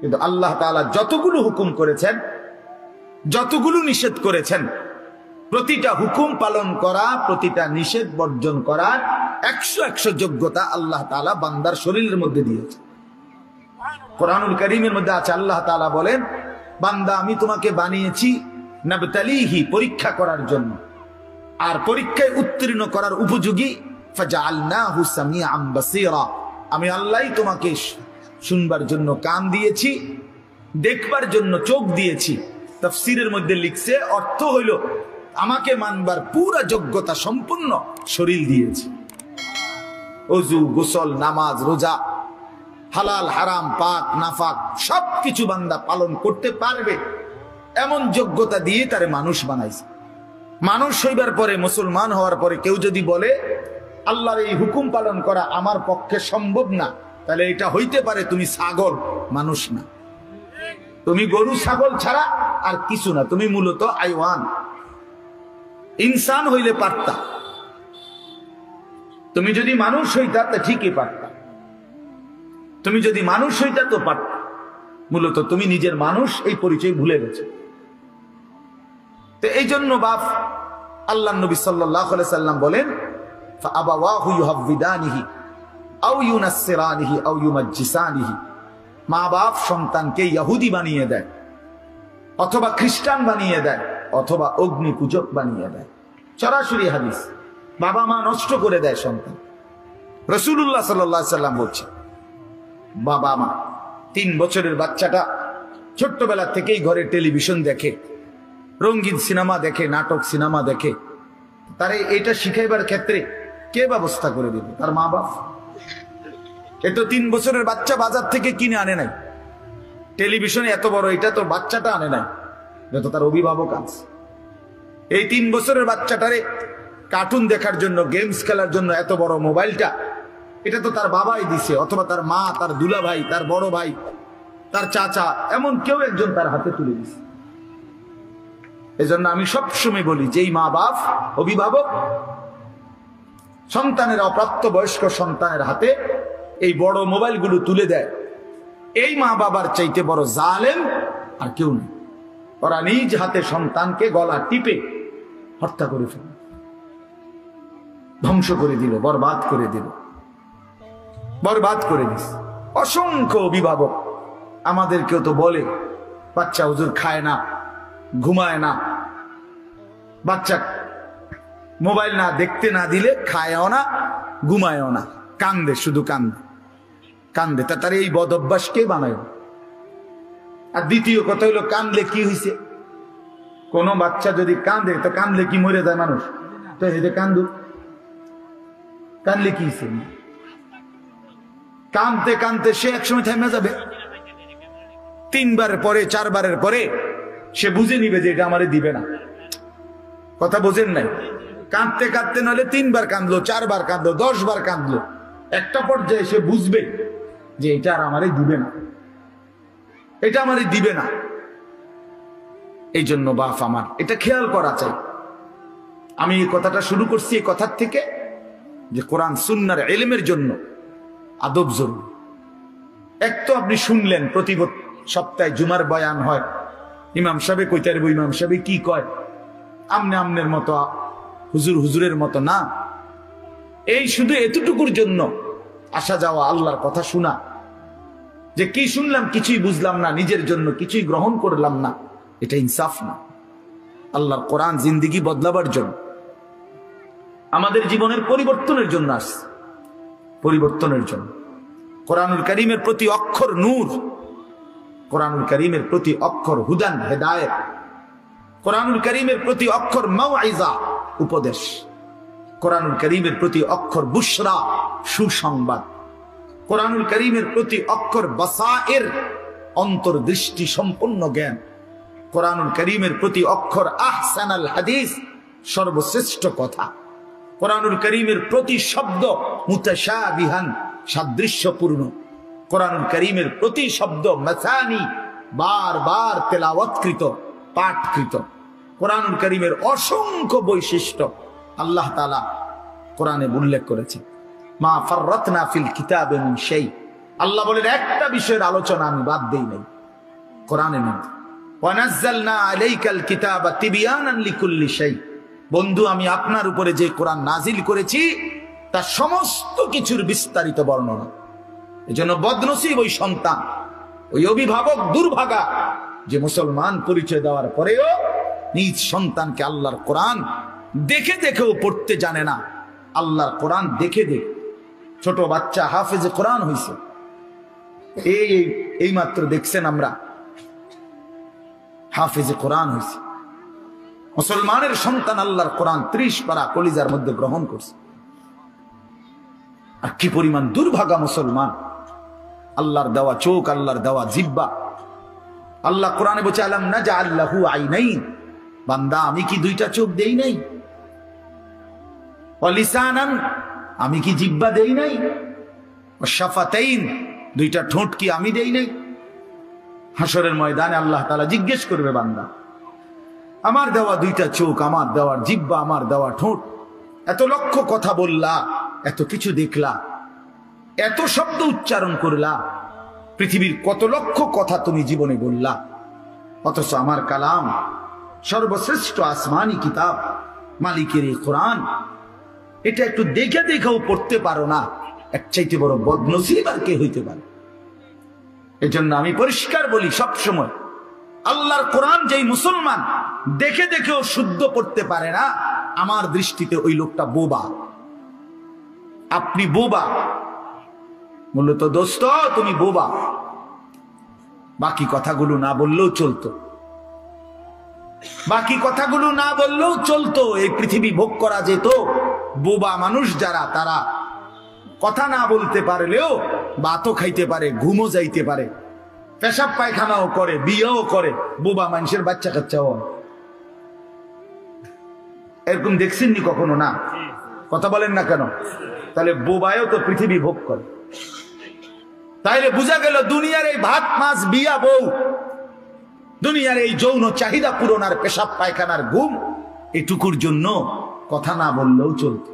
কিন্তু আল্লাহ তাআলা যতগুলো হুকুম করেছেন, যতগুলো নিষেধ করেছেন, প্রতিটা হুকুম পালন করা, প্রতিটা নিষেধ বর্জন করার 100 যোগ্যতা আল্লাহ তাআলা বান্দার শরীরের মধ্যে দিয়েছে। কোরআনুল কারীমের মধ্যে আছে, আল্লাহ তাআলা বলেন, বান্দা আমি তোমাকে বানিয়েছি নাবতালিহি, পরীক্ষা করার জন্য, আর পরীক্ষায় উত্তীর্ণ করার উপযোগী। ফাজআলনাহু সামিআন বাসীরা, আমি আল্লাহই তোমাকে শুনবার জন্য কান দিয়েছি, দেখবার জন্য চোখ দিয়েছি। তাফসীরের মধ্যে লিখছে, অর্থ হইল আমাকে মানবার পুরা যোগ্যতা সম্পূর্ণ শরীর দিয়েছি। ওযু, গোসল, নামাজ, রোজা, হালাল হারাম, পাক নাফাক সবকিছু বান্দা পালন করতে পারবে এমন যোগ্যতা দিয়ে তারে মানুষ বানাইছে। মানুষ হইবার পরে, মুসলমান হওয়ার পরে কেউ যদি বলে আল্লাহর এই হুকুম পালন করা আমার পক্ষে সম্ভব না, তাহলে এটা হইতে পারে তুমি ছাগল, মানুষ না। তুমি গরু ছাগল ছাড়া আর কিছু না, তুমি মূলত হাইওয়ান। ইনসান হইলে পারতা, তুমি যদি মানুষ হইতা তা ঠিকই পারতা, তুমি যদি মানুষ হইতা তো পারতা। মূলত তুমি নিজের মানুষ এই পরিচয় ভুলে গেছে। তো এই জন্য বাপ আল্লাহ নবী সাল্লাল্লাহু আলাইহি সাল্লাম বলেন, ফাআবাওয়াহু ইউহাব্বিদানিহি আও ইউনাসসিরানিহি আও ইউমাজ্জিসানিহি, মা বাপ সন্তানকে ইহুদি বানিয়ে দেয়, অথবা খ্রিস্টান বানিয়ে দেয়, অথবা অগ্নি পূজক বানিয়ে দেয়। সরাসরি হাদিস, বাবা মা নষ্ট করে দেয় সন্তান। রাসূলুল্লাহ সাল্লাল্লাহু আলাইহি সাল্লাম বলছে, বাবা মা 3 বছরের বাচ্চাটা ছোট্টবেলা থেকেই ঘরে টেলিভিশন দেখে, রঙিন সিনেমা দেখে, নাটক সিনেমা দেখে, তারে এটা শিখাইবার ক্ষেত্রে কে ব্যবস্থা করে দিবে? তার মা বাপ। এ তো 3 বছরের বাচ্চা বাজার থেকে কিনে আনে নাই, টেলিভিশনে এত বড় এটা তো বাচ্চাটা আনে নাই, এটা তো তার অভিভাবক আছে। এই 3 বছরের বাচ্চাটারে কার্টুন দেখার জন্য, গেমস খেলার জন্য এত বড় মোবাইলটা, এটা তো তার বাবাই দিছে, অথবা তার মা, তার দুলা ভাই, তার বড় ভাই, তার চাচা, এমন কেউ একজন তার হাতে তুলে দিছে। এজন্য আমি সবসময় বলি, যেই মা বাপ অভিভাবক সন্তানের, অপ্রাপ্ত বয়স্ক সন্তানের হাতে এই বড় মোবাইলগুলো তুলে দেয়, এই মা বাবার চাইতে বড় জালেম আর কেউ নেই। ওরা নিজ হাতে সন্তানকে গলা টিপে হত্যা করে ফেল, ধ্বংস করে দিল, বরবাদ করে দিল, বরবাদ করে দিস। অসংখ্য অভিভাবক আমাদেরকেও তো বলে, বাচ্চা হুজুর খায় না, ঘুমায় না, বাচ্চা মোবাইল না দেখতে না দিলে খায়ও না, ঘুমায়ও না, কান্দে, শুধু কান্দে কান্দে। তার এই বদ অভ্যাস কে বানায়? আর দ্বিতীয় কথা হলো, কান্দলে কি হয়েছে? কোন বাচ্চা যদি কান্দে, তো কান্দলে কি মরে যায় মানুষ? তো হেঁটে কান্দু, কান্দলে কি হয়েছে? কান্দতে কান্দতে সে একসময় থেমে যাবে। 3 বারের পরে, 4 বারের পরে সে বুঝে নিবে যে এটা আমারে দিবে না। কথা বোঝেন নাই? কাঁদতে কাঁদতে নলে 3 বার কাঁদলো, 4 বার কাঁদলো, 10 বার কাঁদলো, একটা পর্যায়ে সে বুঝবে যে এটা আর আমারে দিবে না, এটা আমারে দিবে না। এই জন্য বাপ আমার এটা খেয়াল করা চাই। আমি এই কথাটা শুরু করছি এই কথার থেকে যে কোরআন সুন্নাহর ইলমের জন্য আদব জরুরি। এক তো আপনি শুনলেন প্রতি সপ্তাহে জুমার বয়ান হয়, ইমাম সাহেব কইতে পারবো, ইমাম সাহেব কি কয়, আমনে আমনের মতো, হুজুর হুজুরের মতো না। এই শুধু এতটুকুর জন্য আসা যাওয়া, আল্লাহর কথা শোনা, যে কি শুনলাম কিছুই বুঝলাম না, নিজের জন্য কিছুই গ্রহণ করলাম না, এটা ইনসাফ না। আল্লাহর কোরআন জিন্দেগি বদলাবার জন্য, আমাদের জীবনের পরিবর্তনের জন্য আসছে, পরিবর্তনের জন্য। কোরআনুল কারীমের প্রতি অক্ষর নূর, কোরআনুল কারীমের প্রতি অক্ষর হুদান, হেদায়েত, কোরআনুল কারীমের প্রতি অক্ষর মাউইজা, উপদেশ, কোরআনুল কারীমের প্রতি অক্ষর বুশরা, সুসংবাদ, কোরআনুল কারীমের প্রতি অক্ষর বাসায়ের, অন্তর্দৃষ্টি সম্পন্ন জ্ঞান, কোরআনুল কারীমের প্রতি অক্ষর আহসানাল হাদিস, সর্বশ্রেষ্ঠ কথা, কোরআনুল কারীমের প্রতি শব্দ মুতাশাবিহান, সাদৃশ্যপূর্ণ, কোরআনুল কারীমের প্রতি শব্দ মাসানি, বারবার তেলাওয়াতকৃত, পাঠকৃত। কোরআনুল কারীমের অসংখ্য বৈশিষ্ট্য আল্লাহ তাআলা কোরআনে উল্লেখ করেছেন। মা ফাররাতনা ফিল কিতাবে মিন শাই, আল্লাহ বলেন একটা বিষয়ের আলোচনা আমি বাদ দেই নাই কোরআনের মধ্যে, ওয়ানাজ্জালনা আলাইকাল কিতাবা তিবয়ানান লিকুল্লি শাই। বন্ধু, আমি আপনার উপরে যে কোরআন নাজিল করেছি তার সমস্ত কিছুর বিস্তারিত বর্ণনা। এজন্য বদনসিব ওই সন্তান, ওই অভিভাবক দুর্ভাগা যে মুসলমান পরিচয় দেওয়ার পরেও নিজ সন্তানকে আল্লাহর কোরআন দেখে দেখেও পড়তে জানে না। আল্লাহর কোরআন দেখে দেখে ছোট বাচ্চা হাফেজে কোরআন হইছে, এই মাত্র দেখছেন আমরা হাফেজে কোরআন হইছে। মুসলমানের সন্তান আল্লাহর কোরআন 30 পারা কলিজার মধ্যে গ্রহণ করছে। আর কি পরিমাণ দুর্ভাগা মুসলমান! আল্লাহর দেওয়া চোখ, আল্লাহর দেওয়া জিহ্বা। আল্লাহ কোরআনে বলছে আলাম নাজআল লাহু আইনাইন, বান্দা আমি কি দুইটা চোখ দেই নাই? ওয়া লিসানান, আমি কি জিহ্বা দেই নাই? ওয়া শাফাতাইন, দুইটা ঠোঁট কি আমি দেই নাই? হাসরের ময়দানে আল্লাহ তাআলা জিজ্ঞেস করবে, বান্দা আমার দেওয়া দুইটা চোখ, আমার দেওয়ার জিহ্বা, আমার দেওয়া ঠোঁট, এত লক্ষ কথা বললা, এত কিছু দেখলা, এত শব্দ উচ্চারণ করলা, পৃথিবীর কত লক্ষ কথা তুমি জীবনে বললা, অথচ আমার কালাম সর্বশ্রেষ্ঠ আসমানি কিতাব মালিকের এই কোরআন, এটা একটু দেখে দেখেও পড়তে পারো না, এক চাইতে বড় বদনসিব আর কে হইতে পারে? এজন্য আমি পরিষ্কার বলি সবসময়, আল্লাহর কোরআন যেই মুসলমান দেখে দেখেও শুদ্ধ পড়তে পারে না, আমার দৃষ্টিতে ওই লোকটা বোবা। আপনি বোবা, মূলত দোস্ত তুমি বোবা। বাকি কথাগুলো না বললেও চলতো, বাকি কথাগুলো না বললেও চলতো, এই পৃথিবী ভোগ করা যেত। বোবা মানুষ যারা, তারা কথা না বলতে পারলেও ভাতও খাইতে পারে, ঘুমও যাইতে পারে, পেশাব পায়খানাও করে, বিয়েও করে, বোবা মানুষের বাচ্চা কাচ্চাও। এরকম দেখছেননি কখনো? না, কথা বলেন না কেন? তাহলে বোবায়ও তো পৃথিবী ভোগ করে। তাইলে বোঝা গেল দুনিয়ার এই ভাত মাছ বিয়া বউ, দুনিয়ার এই যৌন চাহিদা পূরণ আর পেশাব পায়খানার ঘুম, এটুকুর জন্য কথা না বললেও চলতো,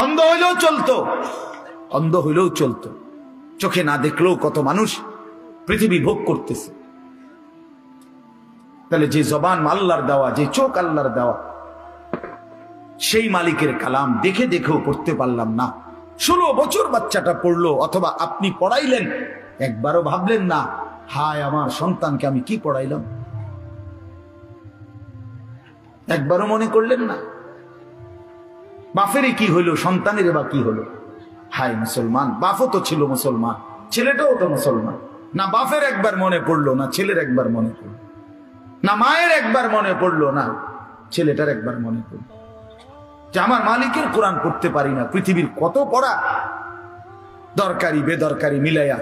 অন্ধ হইলেও চলতো, অন্ধ হইলেও চলতো, চোখে না দেখলেও কত মানুষ পৃথিবী ভোগ করতেছে। তাহলে যে জবান আল্লাহর দেওয়া, যে চোখ আল্লাহর দেওয়া, সেই মালিকের কালাম দেখে দেখেও পড়তে পারলাম না। 16 বছর বাচ্চাটা পড়লো, অথবা আপনি পড়াইলেন, একবারও ভাবলেন না হায় আমার সন্তানকে আমি কি পড়াইলাম? একবারও মনে করলেন না বাপেরই কি হইলো, সন্তানের বা কি হলো? হায় মুসলমান, বাপও তো ছিল মুসলমান, ছেলেটাও তো মুসলমান। না বাপের একবার মনে পড়লো, না ছেলের একবার মনে পড়লো, না মায়ের একবার মনে পড়লো, না ছেলেটার একবার মনে পড়লো যে আমার মালিকের কোরআন পড়তে পারি না। পৃথিবীর কত পড়া, দরকারি বেদরকারি মিলাইয়া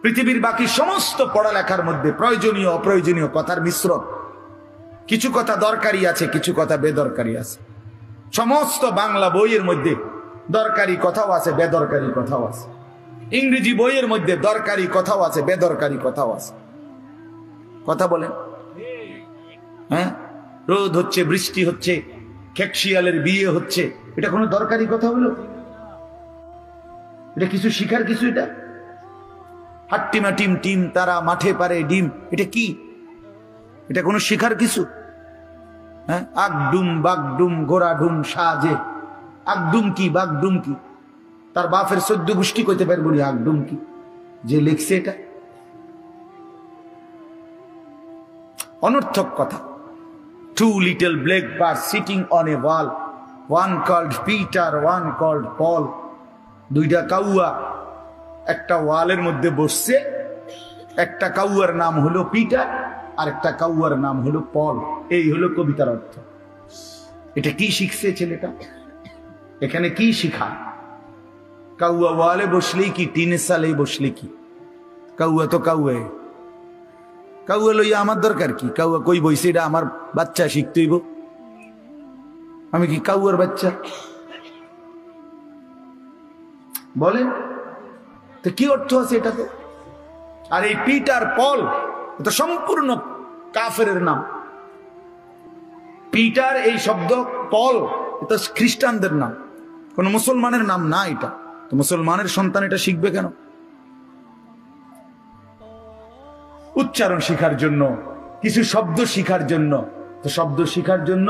পৃথিবীর বাকি সমস্ত পড়ালেখার মধ্যে প্রয়োজনীয় অপ্রয়োজনীয় কথার মিশ্রণ। কিছু কথা দরকারি আছে, কিছু কথা বেদরকারি আছে। সমস্ত বাংলা বইয়ের মধ্যে দরকারি কথাও আছে, বেদরকারি কথাও আছে। ইংরেজি বইয়ের মধ্যে দরকারি কথাও আছে, বেদরকারি কথাও আছে। কথা বলেন? হ্যাঁ, রোদ হচ্ছে, বৃষ্টি হচ্ছে, খেকশিয়ালের বিয়ে হচ্ছে, এটা কোনো দরকারি কথা হলো? এটা কিছু শিখার কিছু? এটা হাট্টিমা টিম টিম তারা মাঠে পারে ডিম, এটা কি? এটা কোনো শিখার কিছু? হ্যাঁ, আগডুম বাগডুম গোড়াডুম সাজে, আগডুম কি বাগডুম কি? তার বাপের 14 গোষ্ঠী কইতে পারবো না আগডুম কি, যে লিখছে এটা। অনর্থক কথা। 2 little black birds sitting on a wall, one called Peter, one called Paul. দুইটা কাউয়া একটা ওয়ালের মধ্যে বসছে, একটা কাউয়ার নাম হলো পিটার আর একটা কাউয়ার নাম হলো পল। এই হলো কবিতার অর্থ। এটা কি শিখছে ছেলেটা? এখানে কি শিখা? কাউয়া ওয়ালে বসলেই কি, টিনের সালে বসলে কি? কাউয়া তো কাউয়া, কাউয়া লইয়া আমার দরকার কি? কাউয়া কই বইছে, এটা আমার বাচ্চা শিখতে হইব? আমি কি কাউয়ার বাচ্চা? বলেন তো কি অর্থ আছে এটাতে? আর এই পিটার পল এটা সম্পূর্ণ কাফের নাম। পিটার এই শব্দ, পল এটা খ্রিস্টানদের নাম, কোন মুসলমানের নাম না। এটা তো মুসলমানের সন্তান এটা শিখবে কেন? উচ্চারণ শিখার জন্য, কিছু শব্দ শিখার জন্য। তো শব্দ শিখার জন্য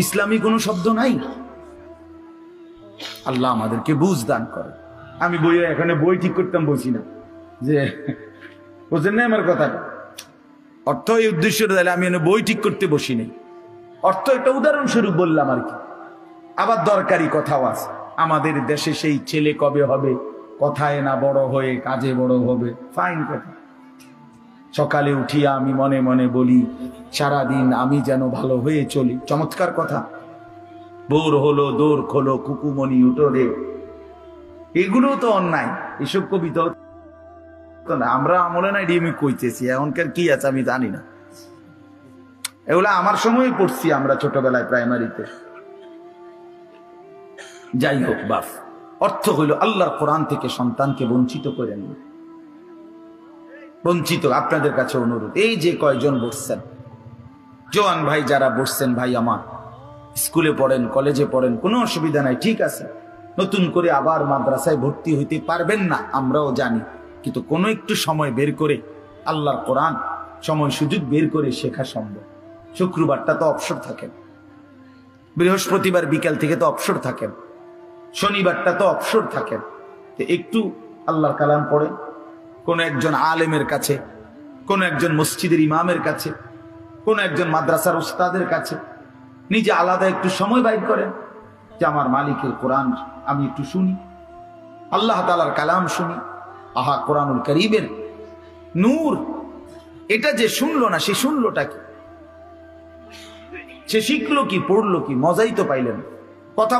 ইসলামী কোনো শব্দ নাই। আল্লাহ আমাদেরকে বুঝ দান করে। আমি এখানে বই ঠিক করতাম বলছি না, যে বুঝলেন না আমার কথা। অর্থ এই উদ্দেশ্য দিলে আমি বই ঠিক করতে বসি নাই। অর্থ একটা উদাহরণস্বরূপ বললাম আর কি। আবার দরকারি কথাও আছে। আমাদের দেশে সেই ছেলে কবে হবে, কথায় না বড় হয়ে কাজে বড় হবে। ফাইন কথা। সকালে উঠিয়া আমি মনে মনে বলি, সারাদিন আমি যেন ভালো হয়ে চলি। চমৎকার কথা। বোর হলো দৌড় খোলো কুকুমনি উঠোরে, এগুলো তো অন্যায়। এসব কবিতা না, আমরা আমলে নাই ডিএমি কইতেছি। এখনকার কি আছে আমি জানি না। এগুলা আমার সময় পড়ছি আমরা ছোটবেলায় প্রাইমারিতে। যাই হোক বাপ, অর্থ হইল আল্লাহর কোরআন থেকে সন্তানকে বঞ্চিত করেন না। বঞ্চিত আপনাদের কাছে অনুরোধ, এই যে কয়জন বসছেন, জওয়ান ভাই যারা বসছেন, ভাই আমার স্কুলে পড়েন, কলেজে পড়েন, কোনো অসুবিধা নাই, ঠিক আছে। নতুন করে আবার মাদ্রাসায় ভর্তি হইতে পারবেন না, আমরাও জানি। কিন্তু কোনো একটু সময় বের করে আল্লাহর কোরআন সময় সুযোগ বের করে শেখা সম্ভব। শুক্রবারটা তো অবসর থাকেন, বৃহস্পতিবার বিকেল থেকে তো অবসর থাকেন, শনিবারটা তো অবসর থাকেন। তো একটু আল্লাহর কালাম পড়ে কোন একজন আলেমের কাছে, কোন একজন মসজিদের ইমামের কাছে, কোন একজন মাদ্রাসার উস্তাদের কাছে নিজে আলাদা একটু সময় বাইর করেন, যে আমার মালিকের কোরআন আমি একটু শুনি, আল্লাহ তাআলার কালাম শুনি। আহা, কোরআনুল কারীমের নূর। এটা যে শুনলো না, সে শুনলোটা কি? সে শিখলো কি, পড়লো কি? মজাই তো পাইলেন। কথা